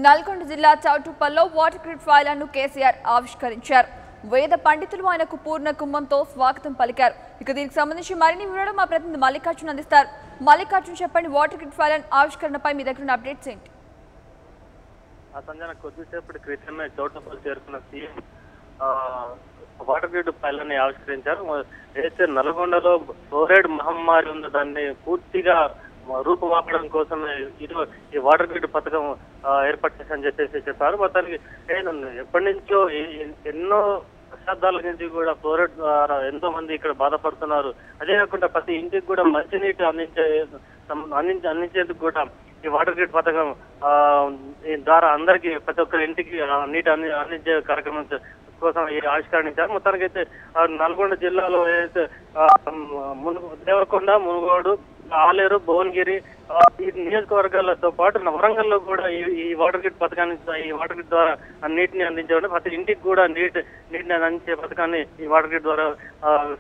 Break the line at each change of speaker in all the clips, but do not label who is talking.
నల్గొండ జిల్లా చౌటుప్పల్లో water grid ఫైళ్లను KCR ఆవిష్కరించారు. వేద పండితులు ఆయనకు పూర్ణ కుంభంతో స్వాగతం పలికారు. ఇక దీనికి సంబంధించి మరిన్ని వివరాలు మా ప్రతినిధి మల్లికార్జున్ అందిస్తారు. మల్లికార్జున్, చెప్పండి, వాటర్ గ్రిడ్ ఫైళ్ల ఆవిష్కరణపై మీ దగ్గర అప్డేట్స్ ఏంటి?
సంజన కొద్దిసేపటి క్రితమే చౌటుప్పల్ చేరుకున్న సీఎం వాటర్ గ్రిడ్ ఫైళ్లని ఆవిష్కరించారు. అయితే నల్గొండలో ఫ్లోరైడ్ మహమ్మారి ఉంది, దాన్ని పూర్తిగా రూపుమాపడం కోసం ఈ వాటర్ గ్రిడ్ పథకం ఏర్పాటు చేశారని చెప్పారు. మొత్తానికి ఎప్పటి నుంచో ఎన్నో దశాబ్దాల నుంచి కూడా ఫ్లోరైడ్ ద్వారా ఎంతో మంది ఇక్కడ బాధపడుతున్నారు. అదే కాకుండా ప్రతి ఇంటికి కూడా మంచినీటి అందించేందుకు కూడా ఈ వాటర్ గ్రిడ్ పథకం ద్వారా అందరికీ ప్రతి ఒక్కరి ఇంటికి నీటి అందించే కార్యక్రమం కోసం ఆవిష్కరించారు. మొత్తానికి అయితే నల్గొండ జిల్లాలో ఏదైతే దేవరకొండ, మునుగోడు, ఆలేరు, భువనగిరి ఈ నియోజకవర్గాలతో పాటు వరంగల్లో కూడా ఈ వాటర్ గ్రిడ్ పథకాన్ని ఈ వాటర్ గ్రిడ్ ద్వారా నీటిని అందించడం, ప్రతి ఇంటికి కూడా నీటిని అందించే పథకాన్ని ఈ వాటర్ గ్రిడ్ ద్వారా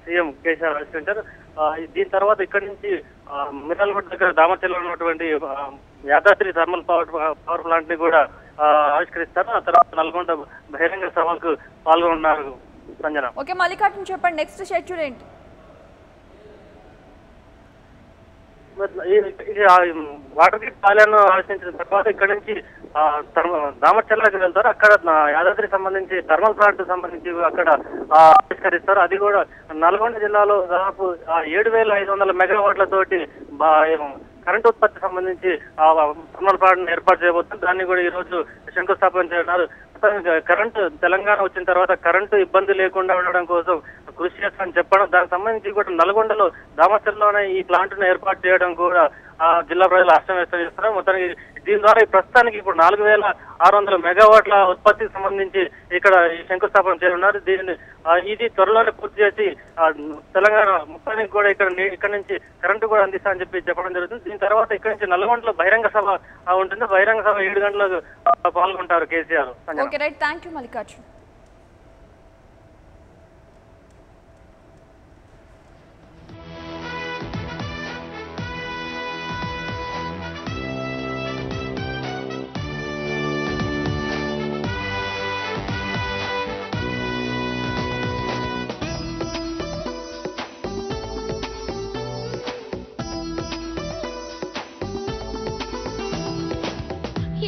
సీఎం కేసీఆర్ ఆవిష్కరించారు. దీని తర్వాత ఇక్కడి నుంచి మిర్యాలగూడ దగ్గర దామర్చెల్లో ఉన్నటువంటి యాదాద్రి థర్మల్ పవర్ ప్లాంట్ ని కూడా ఆవిష్కరిస్తారు. ఆ తర్వాత నల్గొండ బహిరంగ సభకు పాల్గొన్నారు. సంజన,
ఓకే మల్లికార్జున్, చెప్పండి, నెక్స్ట్ షెడ్యూల్ ఏంటి?
వాటర్ గ్రిడ్ పాలన ఆలోచించిన తర్వాత ఇక్కడ నుంచి దామర్చెల్లాకి వెళ్తారు. అక్కడ యాదాద్రి సంబంధించి థర్మల్ ప్లాంట్ సంబంధించి అక్కడ ఆవిష్కరిస్తారు. అది కూడా నల్గొండ జిల్లాలో దాదాపు 7,500 మెగావాట్లతోటి కరెంట్ ఉత్పత్తి సంబంధించి థర్మల్ ప్లాంట్ ఏర్పాటు చేయబోతుంది. దాన్ని కూడా ఈ రోజు శంకుస్థాపన చేయన్నారు. కరెంటు తెలంగాణ వచ్చిన తర్వాత కరెంటు ఇబ్బంది లేకుండా ఉండడం కోసం కృషి చేస్తామని చెప్పడం, దానికి సంబంధించి కూడా నల్గొండలో దామర్చెల్లోనే ఈ ప్లాంట్ ను ఏర్పాటు చేయడం కూడా జిల్లా ప్రజలు హర్షం వ్యక్తం చేస్తున్నారు. మొత్తానికి దీని ద్వారా ప్రస్తుతానికి ఇప్పుడు 4,600 మెగావాట్ల ఉత్పత్తికి సంబంధించి ఇక్కడ శంకుస్థాపన చేయనున్నారు. ఇది త్వరలోనే పూర్తి చేసి తెలంగాణ మొత్తానికి కూడా ఇక్కడ నుంచి కరెంటు కూడా అందిస్తామని చెప్పడం జరుగుతుంది. దీని తర్వాత ఇక్కడ నుంచి నల్గొండలో బహిరంగ సభ ఉంటుంది. బహిరంగ సభ 7 గంటలకు పాల్గొంటారు KCR.
Okay, right, thank you Mallikarjun.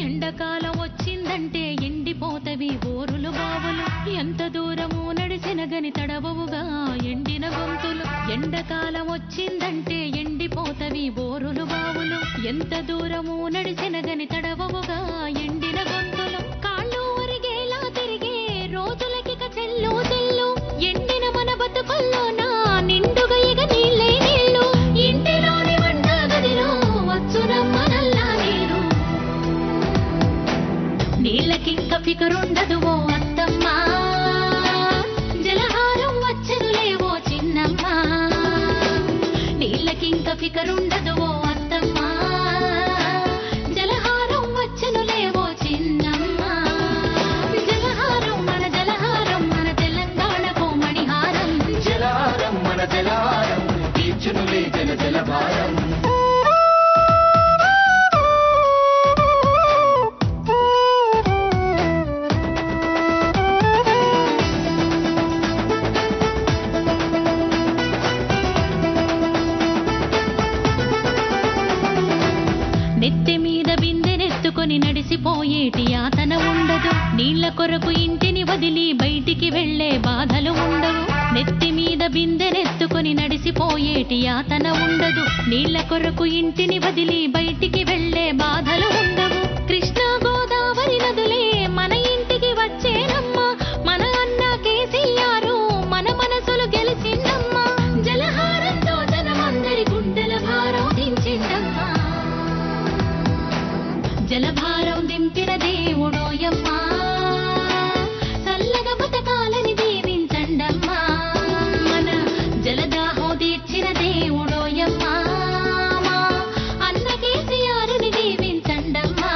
ఎండకాలం వచ్చిందంటే ఎండిపోతవి బోరులు బావులు, ఎంత దూరము నడిచిన గని తడవవుగా ఎండిన గొంతులు. ఎండకాలం వచ్చిందంటే ఎండిపోతవి బోరులు బావులు, ఎంత దూరము నడిచిన గని తడవవుగా ఎండిన గొంతులు. కాళ్ళు ఒరిగేలా తిరిగే రోజులకిక చెల్లు చెల్లు, ఎండిన మన బతుకుల్లో నా నిండుగా ఇక నీళ్ళే నీళ్ళు. ఇంటిలోని వంట గదిలో వచ్చునమ్మ నల్లా నీరు, నీళ్ళకింక ఫికరుండదు ఓ అత్తమ్మ, జలహారం వచ్చనులేవో చిన్నమ్మ. నీళ్ళకింక ఫికరుండదు ఓ అత్తమ్మ, జలహారం వచ్చనులేవో చిన్నమ్మ. జలహారం మన తెలంగాణకు మణిహారం, జలహారం మన జలహారం తీర్చునులే జలభారం. నెత్తి మీద బిందెనెత్తుకొని నడిసిపోయేటి యాతన ఉండదు, నీళ్ల కొరకు ఇంటిని వదిలి బయటికి వెళ్లే బాధలు ఉండవు. నెత్తి మీద బిందెనెత్తుకొని నడిసిపోయేటి యాతన ఉండదు, నీళ్ల కొరకు ఇంటిని వదిలి బయటికి వెళ్లే బాధలు ఉండవు. కృష్ణా గోదావరి నదులే మన ఇంటికి వచ్చేనమ్మ, మన అన్న కేసీఆర్ మన మనసులు గెలిచిందమ్మ. జలహారంతో జనమందరి గుండెల భారం దించిందమ్మా, జలభారం దింపిన దేవుడోయమ్మా, చల్లగా బతకాలని దీవించండమ్మా. మన జలదాహం తీర్చిన దేవుడోయమ్మా, అన్న కేసీఆర్ని దీవించండమ్మా.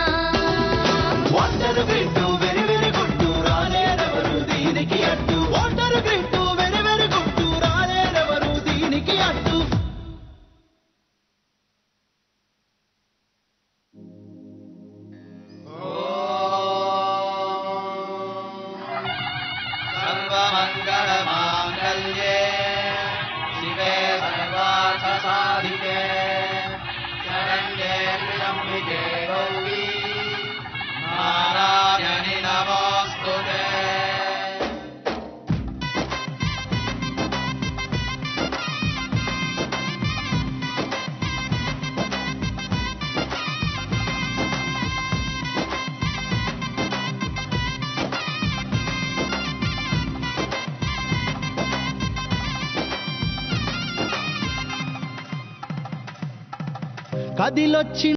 కదిలొచ్చి